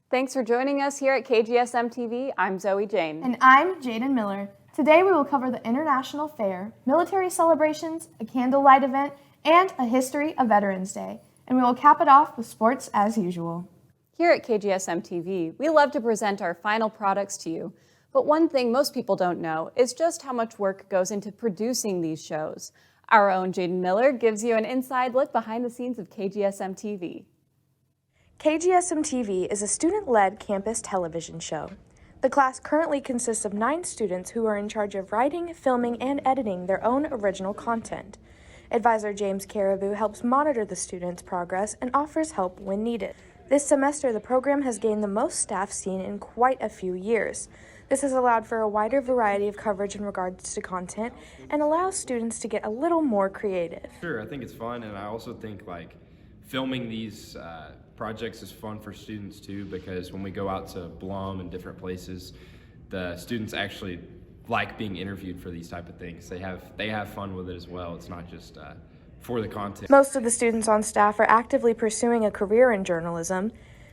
Thanks for joining us here at KGSM-TV. I'm Zoe Jane. And I'm Jaden Miller. Today we will cover the International Fair, military celebrations, a Candlelight event, and a history of Veterans Day. And we will cap it off with sports as usual. Here at KGSM-TV, we love to present our final products to you. But one thing most people don't know is just how much work goes into producing these shows. Our own Jaden Miller gives you an inside look behind the scenes of KGSM-TV. KGSM-TV is a student-led campus television show. The class currently consists of 9 students who are in charge of writing, filming, and editing their own original content. Advisor James Caribou helps monitor the students' progress and offers help when needed. This semester, the program has gained the most staff seen in quite a few years. This has allowed for a wider variety of coverage in regards to content and allows students to get a little more creative. Sure, I think it's fun, and I also think filming these projects is fun for students too, because when we go out to Blum and different places, the students actually like being interviewed for these type of things. They have fun with it as well. It's not just for the content. Most of the students on staff are actively pursuing a career in journalism.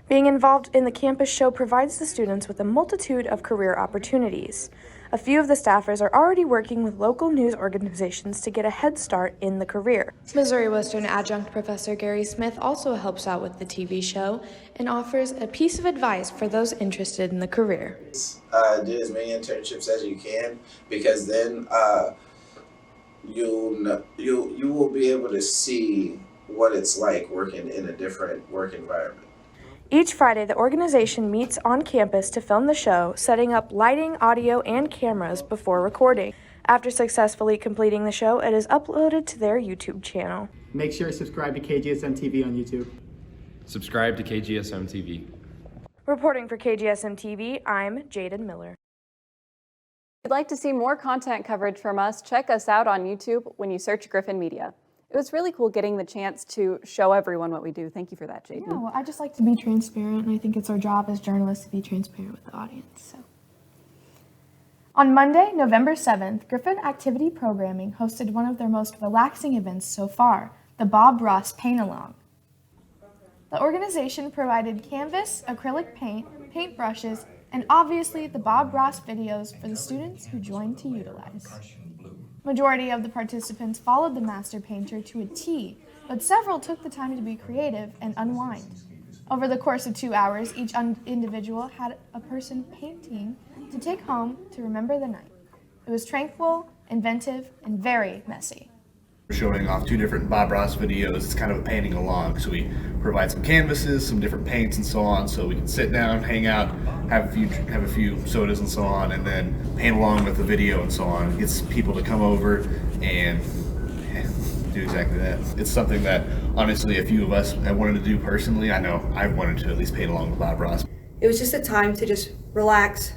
Being involved in the campus show provides the students with a multitude of career opportunities. A few of the staffers are already working with local news organizations to get a head start in the career. Missouri Western adjunct professor Gary Smith also helps out with the TV show and offers a piece of advice for those interested in the career. Do as many internships as you can, because then you will be able to see what it's like working in a different work environment. Each Friday, the organization meets on campus to film the show, setting up lighting, audio, and cameras before recording. After successfully completing the show, it is uploaded to their YouTube channel. Make sure to subscribe to KGSM-TV on YouTube. Subscribe to KGSM-TV. Reporting for KGSM-TV, I'm Jaden Miller. If you'd like to see more content coverage from us, check us out on YouTube when you search Griffin Media. It was really cool getting the chance to show everyone what we do. Thank you for that, Jaden. Yeah, well, I just like to be transparent, and I think it's our job as journalists to be transparent with the audience. So, on Monday, November 7th, Griffin Activity Programming hosted one of their most relaxing events so far, the Bob Ross Paint-Along. The organization provided canvas, acrylic paint, paintbrushes, and obviously the Bob Ross videos for the students who joined to utilize. Majority of the participants followed the master painter to a T, but several took the time to be creative and unwind. Over the course of 2 hours, each individual had a person painting to take home to remember the night. It was tranquil, inventive, and very messy. We're showing off 2 different Bob Ross videos. It's kind of a painting along, so we provide some canvases, some different paints and so on, so we can sit down, hang out, have a few sodas and so on, and then paint along with the video and so on. It gets people to come over and do exactly that. It's something that honestly a few of us have wanted to do personally. I know I've wanted to at least paint along with Bob Ross. It was just a time to just relax.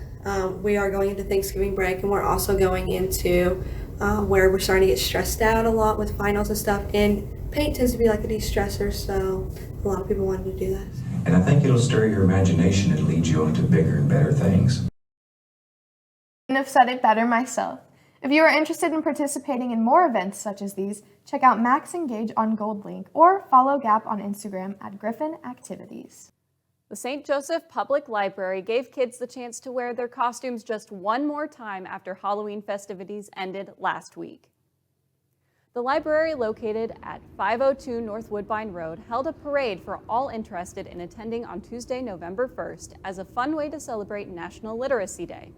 We are going into Thanksgiving break, and we're also going into where we're starting to get stressed out a lot with finals and stuff, and paint tends to be like a de-stressor, so a lot of people wanted to do that. And I think it'll stir your imagination and lead you on to bigger and better things. Couldn't have said it better myself. If you are interested in participating in more events such as these, check out Max Engage on GoldLink or follow Gap on Instagram at Griffin Activities. The St. Joseph Public Library gave kids the chance to wear their costumes just one more time after Halloween festivities ended last week. The library, located at 502 North Woodbine Road, held a parade for all interested in attending on Tuesday, November 1st, as a fun way to celebrate National Literacy Day.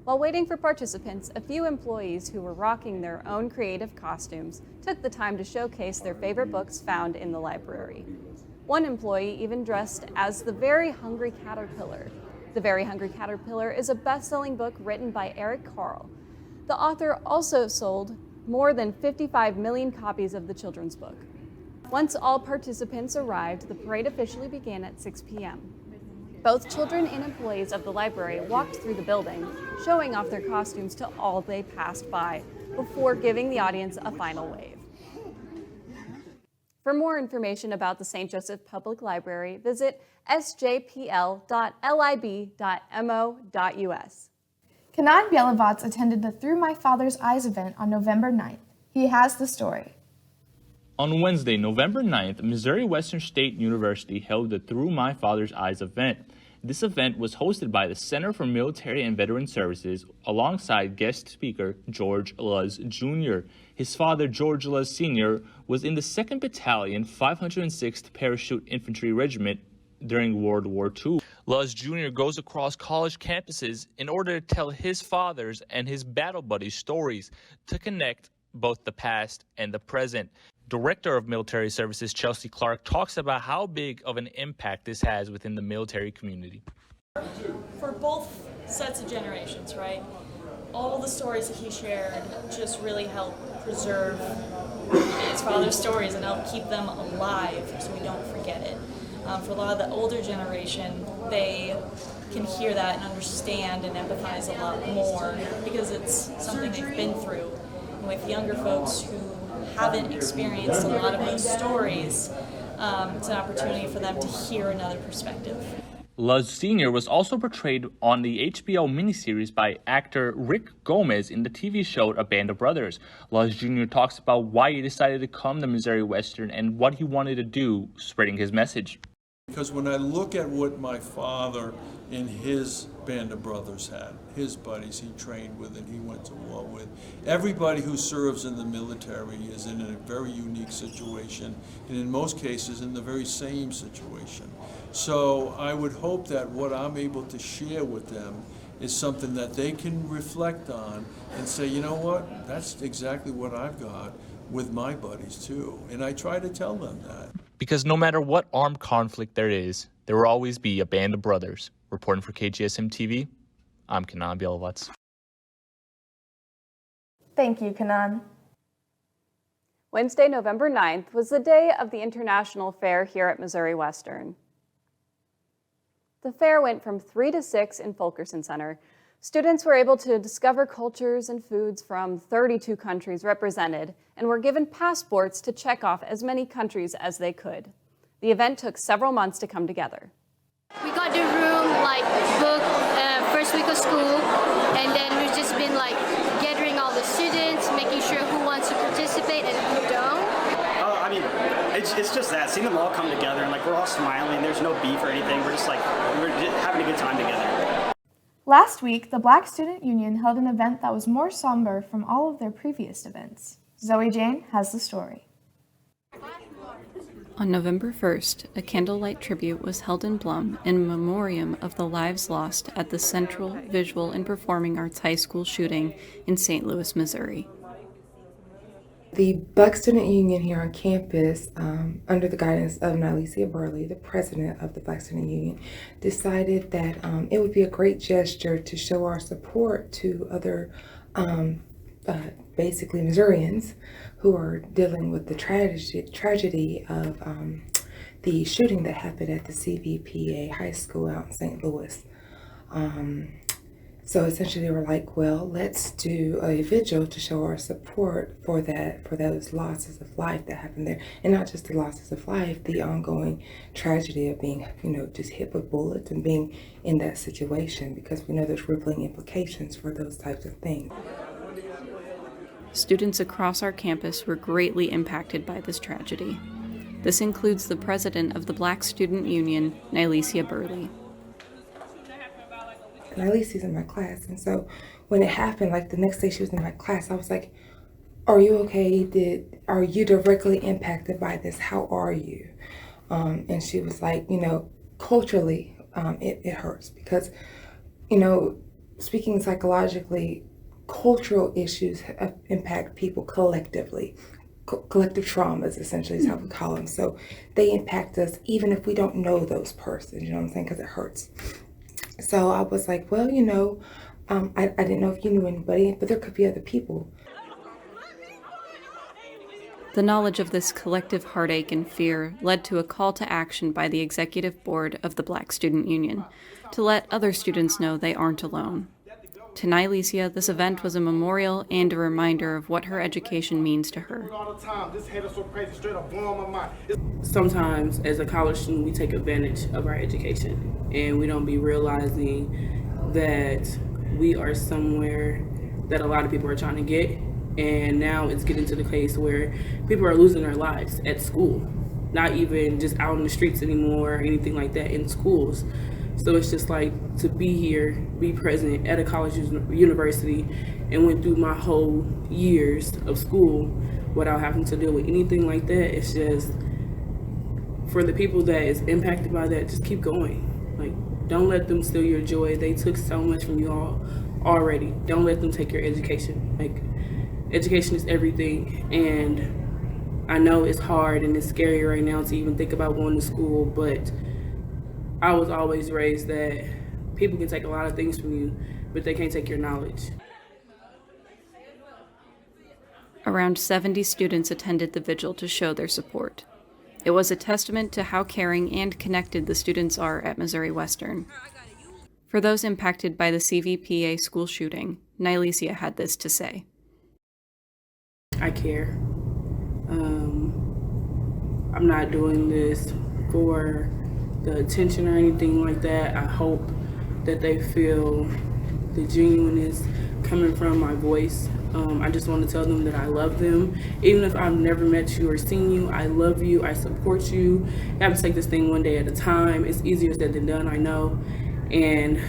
While waiting for participants, a few employees who were rocking their own creative costumes took the time to showcase their favorite books found in the library. One employee even dressed as the Very Hungry Caterpillar. The Very Hungry Caterpillar is a best-selling book written by Eric Carle. The author also sold more than 55 million copies of the children's book. Once all participants arrived, the parade officially began at 6 p.m. Both children and employees of the library walked through the building, showing off their costumes to all they passed by, before giving the audience a final wave. For more information about the St. Joseph Public Library, visit sjpl.lib.mo.us. Kanad Bielovac attended the Through My Father's Eyes event on November 9th. He has the story. On Wednesday, November 9th, Missouri Western State University held the Through My Father's Eyes event. This event was hosted by the Center for Military and Veteran Services alongside guest speaker George Luz Jr. His father, George Luz Sr., was in the 2nd Battalion, 506th Parachute Infantry Regiment during World War II. Luz Jr. goes across college campuses in order to tell his father's and his battle buddies' stories to connect both the past and the present. Director of Military Services Chelsea Clark talks about how big of an impact this has within the military community. For both sets of generations, right? All the stories that he shared just really help preserve his father's stories and help keep them alive so we don't forget it. For a lot of the older generation, they can hear that and understand and empathize a lot more because it's something they've been through. And with younger folks who haven't experienced a lot of those stories, it's an opportunity for them to hear another perspective. Luz Sr. was also portrayed on the HBO miniseries by actor Rick Gomez in the TV show A Band of Brothers. Luz Jr. talks about why he decided to come to Missouri Western and what he wanted to do spreading his message. Because when I look at what my father and his band of brothers had, his buddies he trained with and he went to war with, everybody who serves in the military is in a very unique situation, and in most cases in the very same situation. So I would hope that what I'm able to share with them is something that they can reflect on and say, you know what, that's exactly what I've got with my buddies too. And I try to tell them that. Because no matter what armed conflict there is, there will always be a band of brothers. Reporting for KGSM-TV, I'm Kanan Bielowitz. Thank you, Kanan. Wednesday, November 9th was the day of the International Fair here at Missouri Western. The fair went from 3 to 6 in Fulkerson Center. Students were able to discover cultures and foods from 32 countries represented and were given passports to check off as many countries as they could. The event took several months to come together. We got the room booked first week of school, and then we've just been gathering all the students, making sure who wants to participate and who don't. I mean, it's just that, seeing them all come together and we're all smiling, there's no beef or anything, we're just we're just having a good time together. Last week, the Black Student Union held an event that was more somber from all of their previous events. Zoe Jane has the story. On November 1st, a candlelight tribute was held in Blum in memoriam of the lives lost at the Central Visual and Performing Arts High School shooting in St. Louis, Missouri. The Black Student Union here on campus, under the guidance of Nylesia Burley, the president of the Black Student Union, decided that it would be a great gesture to show our support to other basically Missourians who are dealing with the tragedy of the shooting that happened at the CVPA High School out in St. Louis. So essentially they were like, well, let's do a vigil to show our support for those losses of life that happened there. And not just the losses of life, the ongoing tragedy of being, just hit with bullets and being in that situation, because we know there's rippling implications for those types of things. Students across our campus were greatly impacted by this tragedy. This includes the president of the Black Student Union, Nylesia Burley. Nylesia's in my class, and so when it happened, the next day she was in my class, I was like, are you okay? Are you directly impacted by this? How are you? And she was like, culturally, it hurts because, speaking psychologically, cultural issues impact people collectively. Collective traumas, essentially, is how we call them. So they impact us even if we don't know those persons, you know what I'm saying? Because it hurts. So I was like, well, I didn't know if you knew anybody, but there could be other people. The knowledge of this collective heartache and fear led to a call to action by the executive board of the Black Student Union to let other students know they aren't alone. To Nylesia, this event was a memorial and a reminder of what her education means to her. Sometimes, as a college student, we take advantage of our education, and we don't be realizing that we are somewhere that a lot of people are trying to get, And now it's getting to the case where people are losing their lives at school, not even just out in the streets anymore or anything like that, in schools. So it's just like to be here, be present at a college university, and went through my whole years of school without having to deal with anything like that. It's just, for the people that is impacted by that, just keep going. Like, don't let them steal your joy. They took so much from you all already. Don't let them take your education. Like, education is everything, and I know it's hard and it's scary right now to even think about going to school, but I was always raised that people can take a lot of things from you, but they can't take your knowledge. Around 70 students attended the vigil to show their support. It was a testament to how caring and connected the students are at Missouri Western. For those impacted by the CVPA school shooting, Nylesia had this to say. I care. I'm not doing this for the attention or anything like that. I hope that they feel the genuineness coming from my voice. I just want to tell them that I love them. Even if I've never met you or seen you, I love you, I support you. You have to take this thing one day at a time. It's easier said than done, I know. And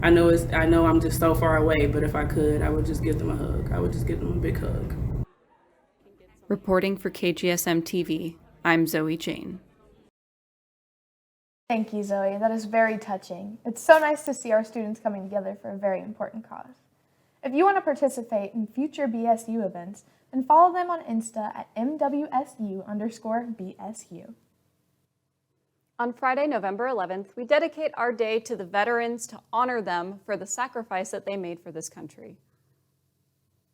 I know I'm just so far away, but if I could, I would just give them a hug. I would just give them a big hug. Reporting for KGSM-TV, I'm Zoe Jane. Thank you, Zoe. That is very touching. It's so nice to see our students coming together for a very important cause. If you want to participate in future BSU events, then follow them on Insta at MWSU_BSU. On Friday, November 11th, we dedicate our day to the veterans to honor them for the sacrifice that they made for this country.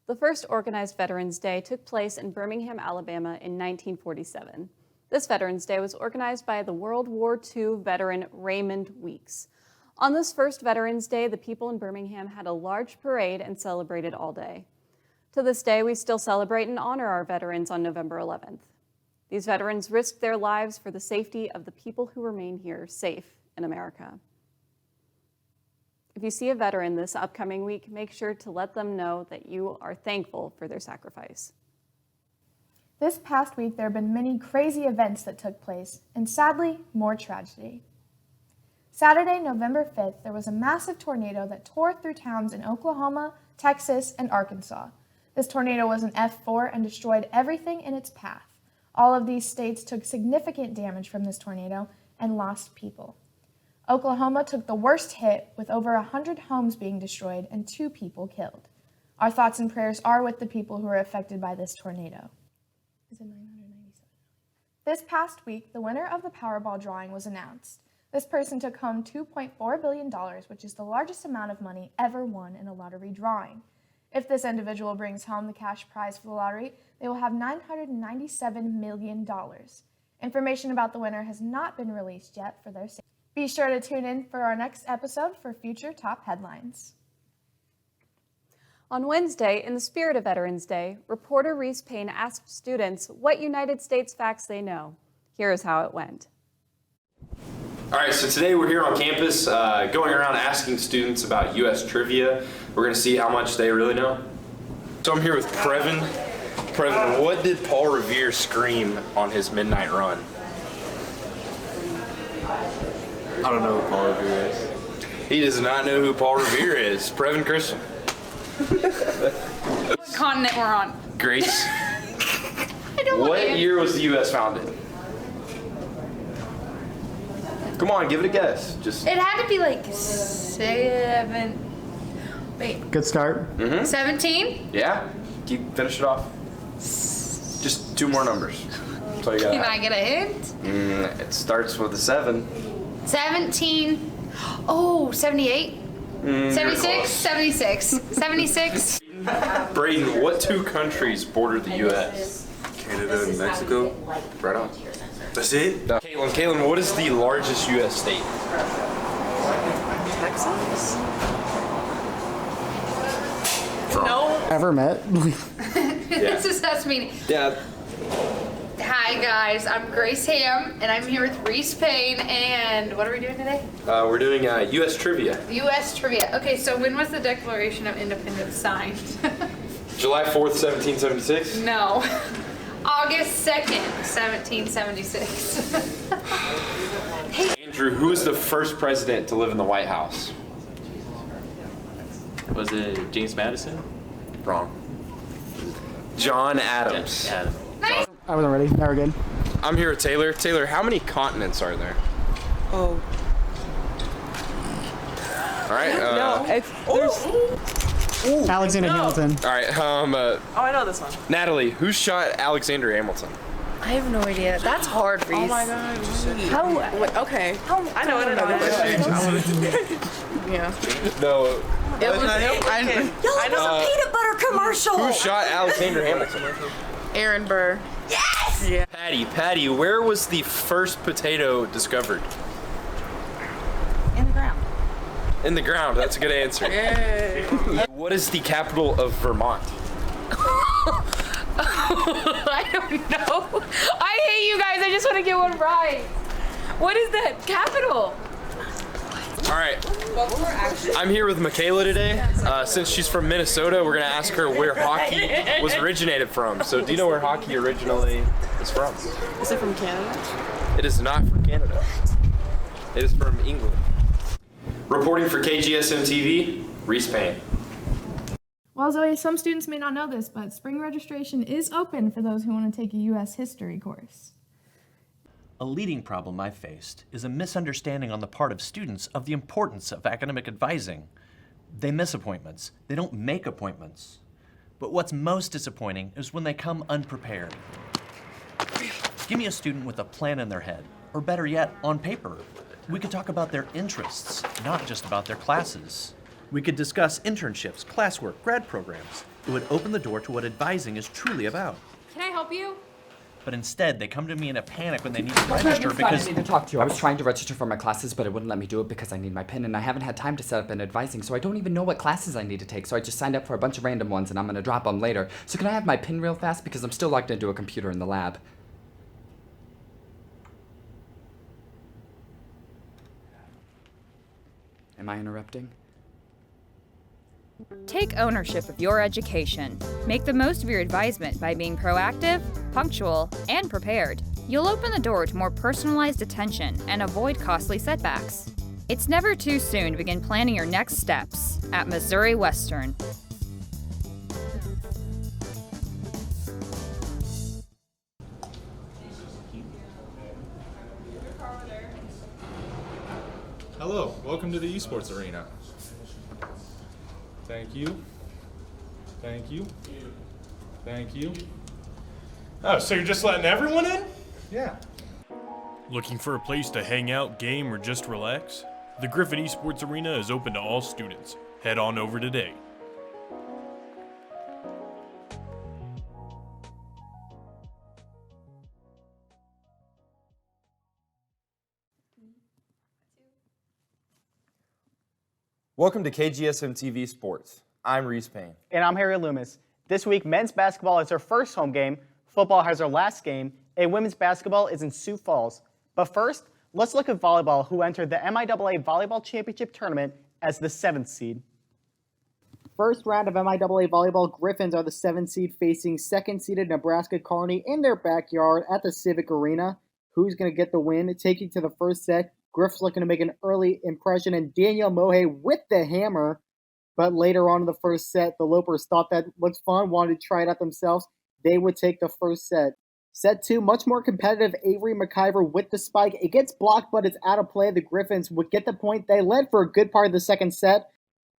The first organized Veterans Day took place in Birmingham, Alabama in 1947. This Veterans Day was organized by the World War II veteran Raymond Weeks. On this first Veterans Day, the people in Birmingham had a large parade and celebrated all day. To this day, we still celebrate and honor our veterans on November 11th. These veterans risked their lives for the safety of the people who remain here safe in America. If you see a veteran this upcoming week, make sure to let them know that you are thankful for their sacrifice. This past week, there have been many crazy events that took place, and sadly, more tragedy. Saturday, November 5th, there was a massive tornado that tore through towns in Oklahoma, Texas, and Arkansas. This tornado was an F4 and destroyed everything in its path. All of these states took significant damage from this tornado and lost people. Oklahoma took the worst hit, with over 100 homes being destroyed and 2 people killed. Our thoughts and prayers are with the people who are affected by this tornado. This past week, the winner of the Powerball drawing was announced. This person took home $2.4 billion, which is the largest amount of money ever won in a lottery drawing. If this individual brings home the cash prize for the lottery, they will have $997 million. Information about the winner has not been released yet for their safety. Be sure to tune in for our next episode for future top headlines. On Wednesday, in the spirit of Veterans Day, reporter Reese Payne asked students what United States facts they know. Here is how it went. All right, so today we're here on campus going around asking students about U.S. trivia. We're going to see how much they really know. So I'm here with Previn. Previn, what did Paul Revere scream on his midnight run? I don't know who Paul Revere is. He does not know who Paul Revere is. Previn Christian. What continent we're on? Grace. I don't know. What year was the U.S. founded? Come on, give it a guess. Just. It had to be like 7. Wait. Good start. 17? Yeah. Finish it off. Just 2 more numbers. That's all you got. Can I get a hint? It starts with a 7. 17. Oh, 78? 76? 76. 76? Braden, what 2 countries border the U.S.? Canada and Mexico. Right on. That's it? Caitlin, what is the largest U.S. state? Texas? No. Ever met? This is us meeting. Yeah. Hi guys, I'm Grace Ham, and I'm here with Reese Payne, and what are we doing today? We're doing U.S. trivia. U.S. trivia. Okay, so when was the Declaration of Independence signed? July 4th, 1776? No. August 2nd, 1776. Andrew, who was the first president to live in the White House? Was it James Madison? Wrong. John Adams. Yeah, Adam. Nice. I wasn't ready. Now we're good. I'm here with Taylor. Taylor, how many continents are there? Oh. All right. No, there's. Alexander Hamilton. All right. Oh, I know this one. Natalie, who shot Alexander Hamilton? I have no idea. That's hard, Reese. Oh my god. How? Wait, okay. I know it. Yeah. No. It was not him. Y'all, it was a peanut butter commercial. Who shot Alexander Hamilton? Aaron Burr. Yes! Yeah. Patty, where was the first potato discovered? In the ground. In the ground. That's a good answer. Yay. What is the capital of Vermont? I don't know. I hate you guys. I just want to get one right. What is the capital? All right. I'm here with Michaela today. Since she's from Minnesota, we're going to ask her where hockey was originated from. So do you know where hockey originally is from? Is it from Canada? It is not from Canada. It is from England. Reporting for KGSM-TV, Reese Payne. Well, Zoe, some students may not know this, but spring registration is open for those who want to take a U.S. history course. A leading problem I've faced is a misunderstanding on the part of students of the importance of academic advising. They miss appointments. They don't make appointments. But what's most disappointing is when they come unprepared. Give me a student with a plan in their head, or better yet, on paper. We could talk about their interests, not just about their classes. We could discuss internships, classwork, grad programs. It would open the door to what advising is truly about. Can I help you? But instead, they come to me in a panic when they need to register because... I need to talk to you. I was trying to register for my classes, but it wouldn't let me do it because I need my PIN, and I haven't had time to set up an advising, so I don't even know what classes I need to take, so I just signed up for a bunch of random ones, and I'm going to drop them later. So can I have my PIN real fast, because I'm still logged into a computer in the lab. Am I interrupting? Take ownership of your education. Make the most of your advisement by being proactive, punctual, and prepared. You'll open the door to more personalized attention and avoid costly setbacks. It's never too soon to begin planning your next steps at Missouri Western. Hello, welcome to the esports arena. Thank you. Thank you. Thank you. Oh, so you're just letting everyone in? Yeah. Looking for a place to hang out, game, or just relax? The Griffin Esports Arena is open to all students. Head on over today. Welcome to KGSM-TV Sports. I'm Reese Payne. And I'm Harry Loomis. This week, men's basketball is their first home game, football has their last game, and women's basketball is in Sioux Falls. But first, let's look at volleyball, who entered the MIAA Volleyball Championship Tournament as the 7th seed. First round of MIAA Volleyball, Griffins are the 7th seed facing 2nd-seeded Nebraska Kearney in their backyard at the Civic Arena. Who's going to get the win? Taking to the first set, Griff's looking to make an early impression, and Danielle Mohe with the hammer. But later on in the first set, the Lopers thought that looked fun, wanted to try it out themselves. They would take the first set. Set 2, much more competitive. Avery McIver with the spike. It gets blocked, but it's out of play. The Griffins would get the point. They led for a good part of the second set.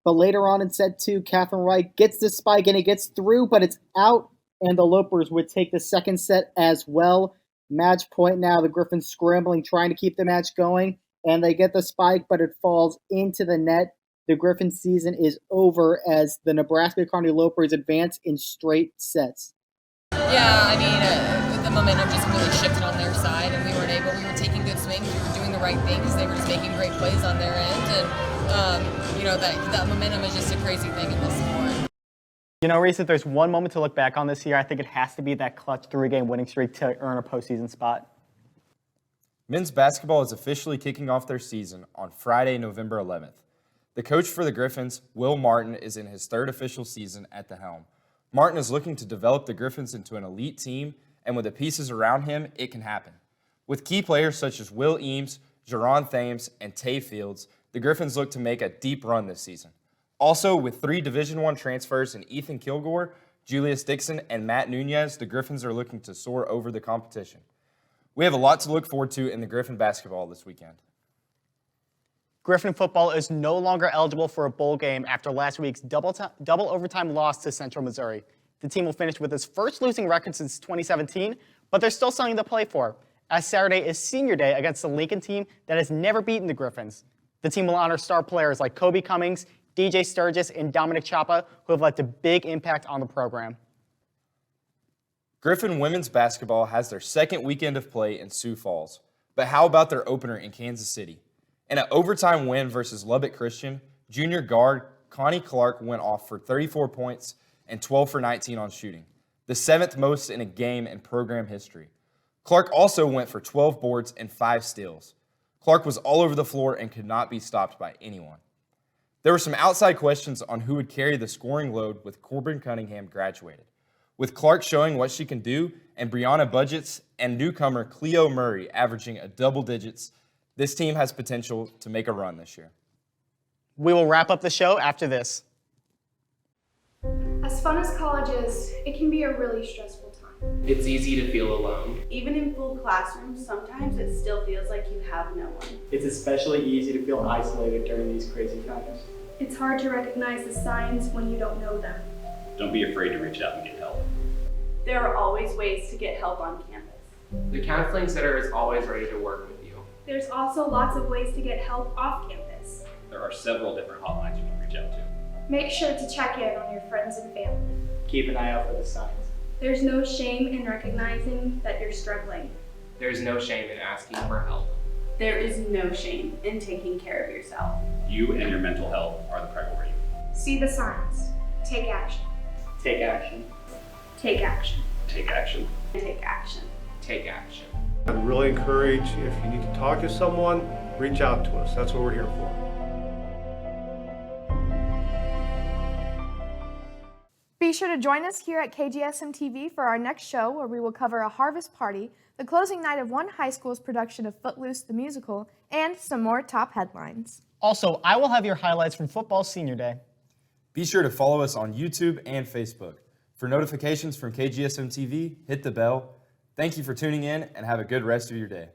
But later on in set 2, Catherine Wright gets the spike, and it gets through, but it's out. And the Lopers would take the second set as well. Match point now. The Griffins scrambling, trying to keep the match going. And they get the spike, but it falls into the net. The Griffin season is over as the Nebraska Kearney Lopers advance in straight sets. Yeah, I mean, the momentum just really shifted on their side, and we were taking good swings, we were doing the right things, they were just making great plays on their end, and, you know, that momentum is just a crazy thing in this sport. You know, Reese, if there's one moment to look back on this year, I think it has to be that clutch 3-game winning streak to earn a postseason spot. Men's basketball is officially kicking off their season on Friday, November 11th. The coach for the Griffins, Will Martin, is in his 3rd official season at the helm. Martin is looking to develop the Griffins into an elite team, and with the pieces around him, it can happen. With key players such as Will Eames, Jerron Thames, and Tay Fields, the Griffins look to make a deep run this season. Also, with 3 Division I transfers in Ethan Kilgore, Julius Dixon, and Matt Nunez, the Griffins are looking to soar over the competition. We have a lot to look forward to in the Griffin basketball this weekend. Griffin football is no longer eligible for a bowl game after last week's double overtime loss to Central Missouri. The team will finish with its first losing record since 2017, but there's still something to play for, as Saturday is senior day against the Lincoln team that has never beaten the Griffins. The team will honor star players like Kobe Cummings, DJ Sturgis, and Dominic Chapa, who have led to big impact on the program. Griffin women's basketball has their second weekend of play in Sioux Falls, but how about their opener in Kansas City? In an overtime win versus Lubbock Christian, junior guard Connie Clark went off for 34 points and 12 for 19 on shooting, the 7th most in a game in program history. Clark also went for 12 boards and 5 steals. Clark was all over the floor and could not be stopped by anyone. There were some outside questions on who would carry the scoring load with Corbin Cunningham graduated. With Clark showing what she can do and Brianna Budgets and newcomer Cleo Murray averaging a double digits, this team has potential to make a run this year. We will wrap up the show after this. As fun as college is, it can be a really stressful time. It's easy to feel alone. Even in full classrooms, sometimes it still feels like you have no one. It's especially easy to feel isolated during these crazy times. It's hard to recognize the signs when you don't know them. Don't be afraid to reach out and get help. There are always ways to get help on campus. The counseling center is always ready to work with you. There's also lots of ways to get help off campus. There are several different hotlines you can reach out to. Make sure to check in on your friends and family. Keep an eye out for the signs. There's no shame in recognizing that you're struggling. There's no shame in asking for help. There is no shame in taking care of yourself. You and your mental health are the priority. See the signs. Take action. Take action. Take action. Take action. Take action. Take action. I'd really encourage, if you need to talk to someone, reach out to us. That's what we're here for. Be sure to join us here at KGSM-TV for our next show, where we will cover a harvest party, the closing night of one high school's production of Footloose the Musical, and some more top headlines. Also, I will have your highlights from football senior day. Be sure to follow us on YouTube and Facebook. For notifications from KGSM-TV, hit the bell. Thank you for tuning in, and have a good rest of your day.